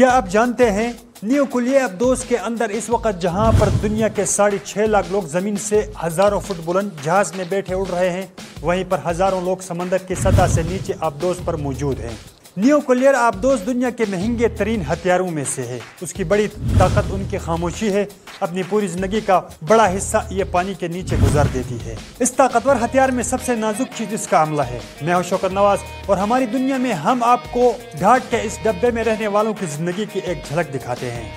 کیا آپ جانتے ہیں نیوکلیئر ابدوز کے اندر اس وقت جہاں پر دنیا کے 6.5 لاکھ لوگ زمین سے ہزاروں فٹ بلند جہاز میں بیٹھے اڑ رہے ہیں، وہیں پر ہزاروں لوگ سمندر کی سطح سے نیچے ابدوز پر موجود ہیں۔ نیوکلیئر ابدوز دنیا کے مہنگے ترین ہتھیاروں میں سے ہے۔ اس کی بڑی طاقت ان کی خاموشی ہے، اپنی پوری زندگی کا بڑا حصہ یہ پانی کے نیچے گزار دیتی ہے۔ اس طاقتور ہتھیار میں سب سے نازک چیز اس کا عملہ ہے۔ میں ہوں شوکت نواز اور ہماری دنیا میں ہم آپ کو ڈھاٹ کے اس ڈبے میں رہنے والوں کی زندگی کی ایک جھلک دکھاتے ہیں۔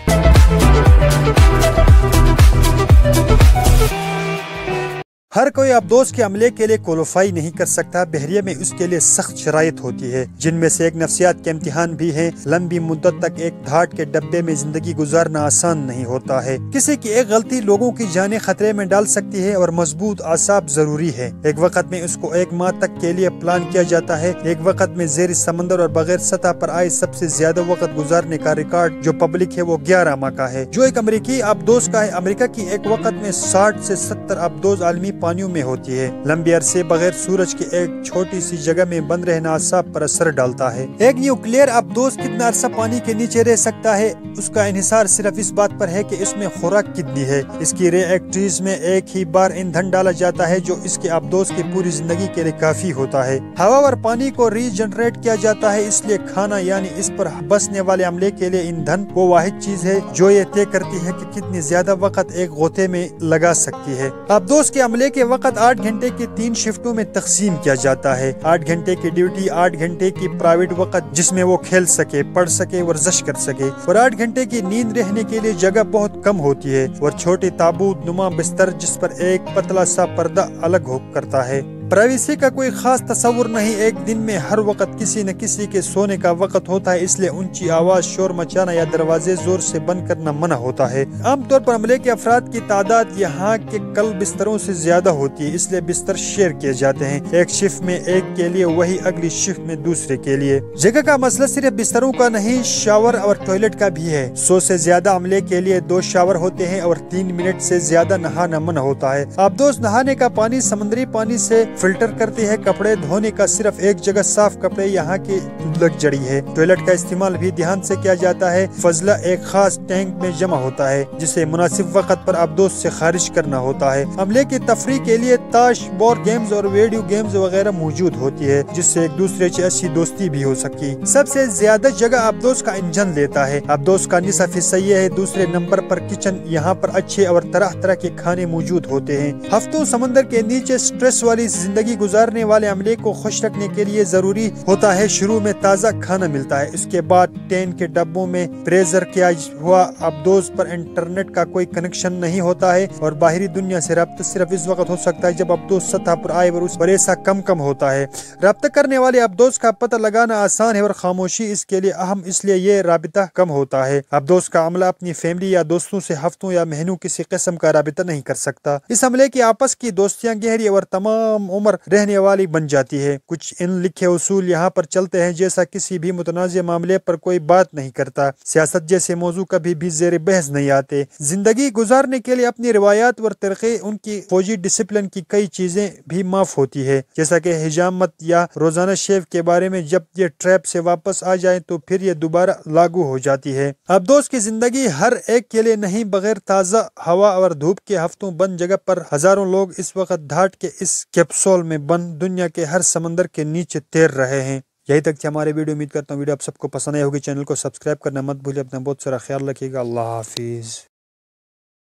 ہر کوئی ابدوز کے عملے کے لیے کوالیفائی نہیں کر سکتا۔ بحریہ میں اس کے لیے سخت شرائط ہوتی ہے، جن میں سے ایک نفسیات کے امتحان بھی ہیں۔ لمبی مدت تک ایک ڈھاٹ کے ڈبے میں زندگی گزارنا آسان نہیں ہوتا ہے۔ کسی کی ایک غلطی لوگوں کی جانیں خطرے میں ڈال سکتی ہے اور مضبوط اعصاب ضروری ہے۔ ایک وقت میں اس کو 1 ماہ تک کے لیے پلان کیا جاتا ہے۔ ایک وقت میں زیر سمندر اور بغیر سطح پر آئے سب سے زیادہ وقت گزارنے کا ریکارڈ جو پبلک ہے وہ 11 ماہ کا ہے، جو ایک امریکی ابدوز کا ہے۔ امریکہ کی ایک وقت میں 60 سے 70 ابدوز عالمی پانیوں میں ہوتی ہے۔ لمبے عرصے بغیر سورج کے ایک چھوٹی سی جگہ میں بند رہنا اعصاب پر اثر ڈالتا ہے۔ ایک نیوکلیئر ابدوز کتنا عرصہ پانی کے نیچے رہ سکتا ہے، اس کا انحصار صرف اس بات پر ہے کہ اس میں خوراک کتنی ہے۔ اس کی ری ایکٹریز میں ایک ہی بار ایندھن ڈالا جاتا ہے جو اس کے ابدوز کی پوری زندگی کے لیے کافی ہوتا ہے۔ ہوا اور پانی کو ری جنریٹ کیا جاتا ہے، اس لیے کھانا یعنی اس پر بسنے والے عملے کے لیے ایندھن وہ واحد چیز ہے جو یہ طے کرتی ہے کہ کتنی زیادہ وقت ایک غوطے میں لگا سکتی ہے۔ ابدوز کے عملے کے وقت 8 گھنٹے کی 3 شفٹوں میں تقسیم کیا جاتا ہے۔ 8 گھنٹے کی ڈیوٹی، 8 گھنٹے کی پرائیویٹ وقت جس میں وہ کھیل سکے، پڑھ سکے، ورزش کر سکے، اور 8 گھنٹے کی نیند رہنے کے لیے جگہ بہت کم ہوتی ہے، اور چھوٹے تابوت نما بستر جس پر ایک پتلا سا پردہ الگ ہو کرتا ہے۔ پرائیویسی کا کوئی خاص تصور نہیں۔ ایک دن میں ہر وقت کسی نہ کسی کے سونے کا وقت ہوتا ہے، اس لیے اونچی آواز، شور مچانا یا دروازے زور سے بند کرنا منع ہوتا ہے۔ عام طور پر عملے کے افراد کی تعداد یہاں کے کل بستروں سے زیادہ ہوتی ہے، اس لیے بستر شیئر کیے جاتے ہیں، ایک شفٹ میں ایک کے لیے وہی اگلی شفٹ میں دوسرے کے لیے۔ جگہ کا مسئلہ صرف بستروں کا نہیں، شاور اور ٹوائلٹ کا بھی ہے۔ 100 سے زیادہ عملے کے لیے 2 شاور ہوتے ہیں اور 3 منٹ سے زیادہ نہانا منع ہوتا ہے۔ ابدوز نہانے کا پانی سمندری پانی سے فلٹر کرتے ہیں۔ کپڑے دھونے کا صرف ایک جگہ صاف کپڑے یہاں کی لگ جڑی ہے۔ ٹوائلٹ کا استعمال بھی دھیان سے کیا جاتا ہے۔ فضلہ ایک خاص ٹینک میں جمع ہوتا ہے جسے مناسب وقت پر ابدوز سے خارج کرنا ہوتا ہے۔ عملے کی تفریح کے لیے تاش، بورڈ گیمز اور ویڈیو گیمز وغیرہ موجود ہوتی ہے جس سے ایک دوسرے سے اچھی دوستی بھی ہو سکی۔ سب سے زیادہ جگہ ابدوز کا انجن لیتا ہے۔ ابدوز کا نصف حصہ یہ ہے۔ دوسرے نمبر پر کچن، یہاں پر اچھے اور طرح طرح کے کھانے موجود ہوتے ہیں۔ ہفتوں سمندر کے نیچے سٹریس والی زندگی گزارنے والے عملے کو خوش رکھنے کے لیے ضروری ہوتا ہے شروع میں تازہ کھانا ملتا ہے، اس کے بعد ٹین کے ڈبوں میں پریزر کیا ہوا۔ ابدوز پر انٹرنیٹ کا کوئی کنیکشن نہیں ہوتا ہے اور باہری دنیا سے رابطہ صرف اس وقت ہو سکتا ہے جب ابدوز سطح پر آئے اور اس پر ایسا کم ہوتا ہے۔ رابطہ کرنے والے ابدوز کا پتہ لگانا آسان ہے اور خاموشی اس کے لیے اہم، اس لیے یہ رابطہ کم ہوتا ہے۔ ابدوز کا عملہ اپنی فیملی یا دوستوں سے ہفتوں یا مہینوں کسی قسم کا رابطہ نہیں کر سکتا۔ اس عملے کی آپس کی دوستیاں گہری اور تمام عمر رہنے والی بن جاتی ہے۔ کچھ ان لکھے اصول یہاں پر چلتے ہیں، جیسا کسی بھی متنازع معاملے پر کوئی بات نہیں کرتا، سیاست جیسے موضوع کبھی بھی زیر بحث نہیں آتے، زندگی گزارنے کے لیے اپنی روایات اور طریقے، ان کی فوجی ڈسپلن کی کئی چیزیں بھی معاف ہوتی ہے، جیسا کہ حجامت یا روزانہ شیو کے بارے میں۔ جب یہ ٹریپ سے واپس آ جائیں تو پھر یہ دوبارہ لاگو ہو جاتی ہے۔ ابدوز کی زندگی ہر ایک کے لیے نہیں، بغیر تازہ ہوا اور دھوپ کے ہفتوں بند جگہ پر ہزاروں لوگ اس وقت ڈھاٹ کے اس کیپسول میں بند دنیا کے ہر سمندر کے نیچے تیر رہے ہیں۔ یہی تک تھی ہمارے ویڈیو، امید کرتا ہوں ویڈیو آپ سب کو پسند آئی ہوگی۔ چینل کو سبسکرائب کرنا مت بھولیں، اپنا بہت سارا خیال رکھیے گا۔ اللہ حافظ۔